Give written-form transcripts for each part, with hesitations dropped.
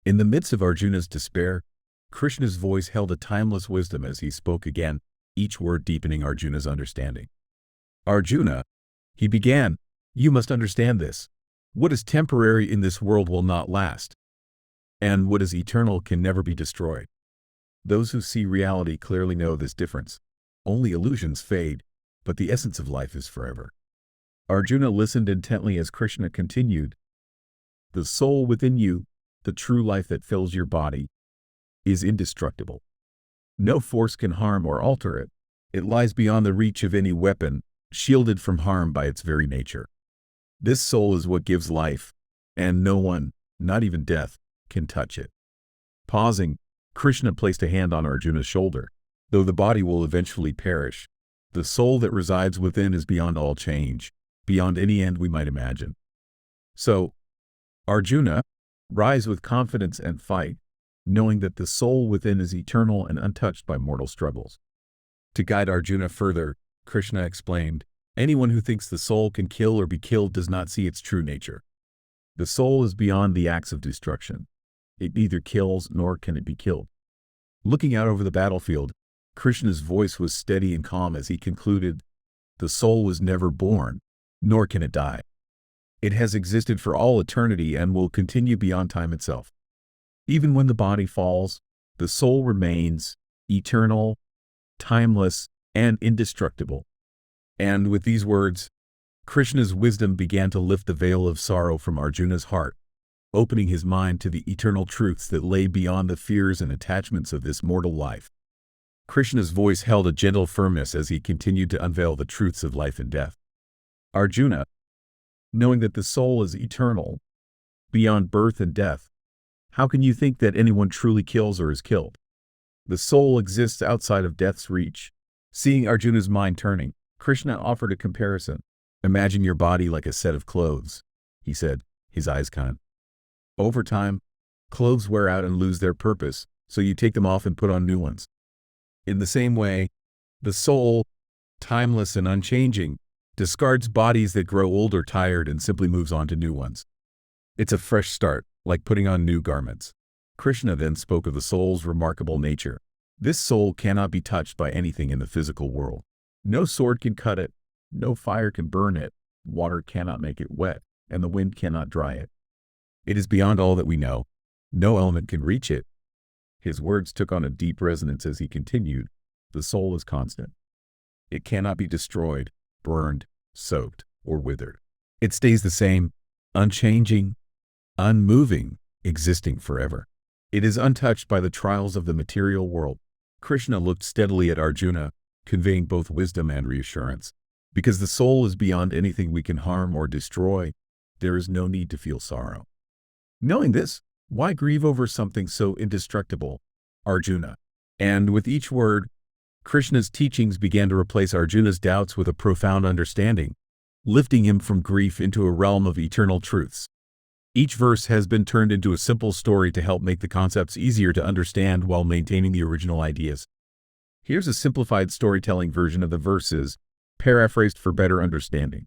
In the midst of Arjuna's despair, Krishna's voice held a timeless wisdom as he spoke again, each word deepening Arjuna's understanding. Arjuna, he began, you must understand this. What is temporary in this world will not last, and what is eternal can never be destroyed. Those who see reality clearly know this difference. Only illusions fade, but the essence of life is forever. Arjuna listened intently as Krishna continued. The soul within you, the true life that fills your body, is indestructible. No force can harm or alter it. It lies beyond the reach of any weapon, shielded from harm by its very nature. This soul is what gives life, and no one, not even death, can touch it. Pausing, Krishna placed a hand on Arjuna's shoulder. Though the body will eventually perish, the soul that resides within is beyond all change, beyond any end we might imagine. So, Arjuna, rise with confidence and fight, knowing that the soul within is eternal and untouched by mortal struggles. To guide Arjuna further, Krishna explained, anyone who thinks the soul can kill or be killed does not see its true nature. The soul is beyond the acts of destruction. It neither kills nor can it be killed. Looking out over the battlefield, Krishna's voice was steady and calm as he concluded, the soul was never born, nor can it die. It has existed for all eternity and will continue beyond time itself. Even when the body falls, the soul remains eternal, timeless, and indestructible. And with these words, Krishna's wisdom began to lift the veil of sorrow from Arjuna's heart, opening his mind to the eternal truths that lay beyond the fears and attachments of this mortal life. Krishna's voice held a gentle firmness as he continued to unveil the truths of life and death. Arjuna, knowing that the soul is eternal, beyond birth and death, how can you think that anyone truly kills or is killed? The soul exists outside of death's reach. Seeing Arjuna's mind turning, Krishna offered a comparison. Imagine your body like a set of clothes, he said, his eyes kind. Over time, clothes wear out and lose their purpose, so you take them off and put on new ones. In the same way, the soul, timeless and unchanging, discards bodies that grow old or tired and simply moves on to new ones. It's a fresh start, like putting on new garments. Krishna then spoke of the soul's remarkable nature. This soul cannot be touched by anything in the physical world. No sword can cut it, no fire can burn it, water cannot make it wet, and the wind cannot dry it. It is beyond all that we know. No element can reach it. His words took on a deep resonance as he continued, the soul is constant. It cannot be destroyed, burned, soaked, or withered. It stays the same, unchanging, unmoving, existing forever. It is untouched by the trials of the material world. Krishna looked steadily at Arjuna, conveying both wisdom and reassurance. Because the soul is beyond anything we can harm or destroy, there is no need to feel sorrow. Knowing this, why grieve over something so indestructible, Arjuna? And with each word, Krishna's teachings began to replace Arjuna's doubts with a profound understanding, lifting him from grief into a realm of eternal truths. Each verse has been turned into a simple story to help make the concepts easier to understand while maintaining the original ideas. Here's a simplified storytelling version of the verses, paraphrased for better understanding.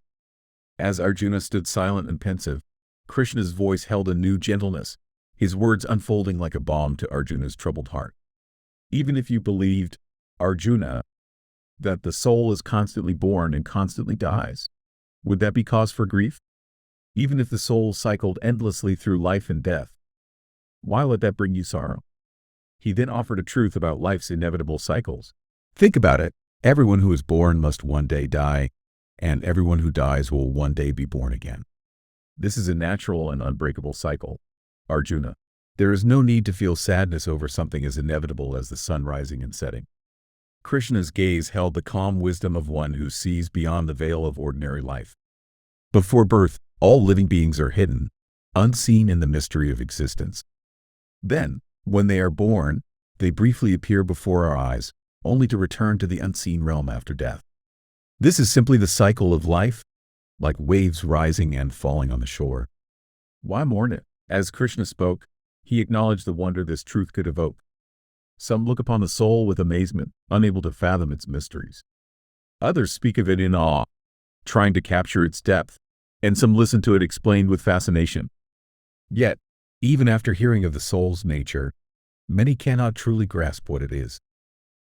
As Arjuna stood silent and pensive, Krishna's voice held a new gentleness, his words unfolding like a balm to Arjuna's troubled heart. Even if you believed, Arjuna, that the soul is constantly born and constantly dies, would that be cause for grief? Even if the soul cycled endlessly through life and death, why let that bring you sorrow? He then offered a truth about life's inevitable cycles. Think about it. Everyone who is born must one day die, and everyone who dies will one day be born again. This is a natural and unbreakable cycle. Arjuna, there is no need to feel sadness over something as inevitable as the sun rising and setting. Krishna's gaze held the calm wisdom of one who sees beyond the veil of ordinary life. Before birth, all living beings are hidden, unseen in the mystery of existence. Then, when they are born, they briefly appear before our eyes, only to return to the unseen realm after death. This is simply the cycle of life, like waves rising and falling on the shore. Why mourn it? As Krishna spoke, he acknowledged the wonder this truth could evoke. Some look upon the soul with amazement, unable to fathom its mysteries. Others speak of it in awe, trying to capture its depth, and some listen to it explained with fascination. Yet, Even after hearing of the soul's nature, many cannot truly grasp what it is.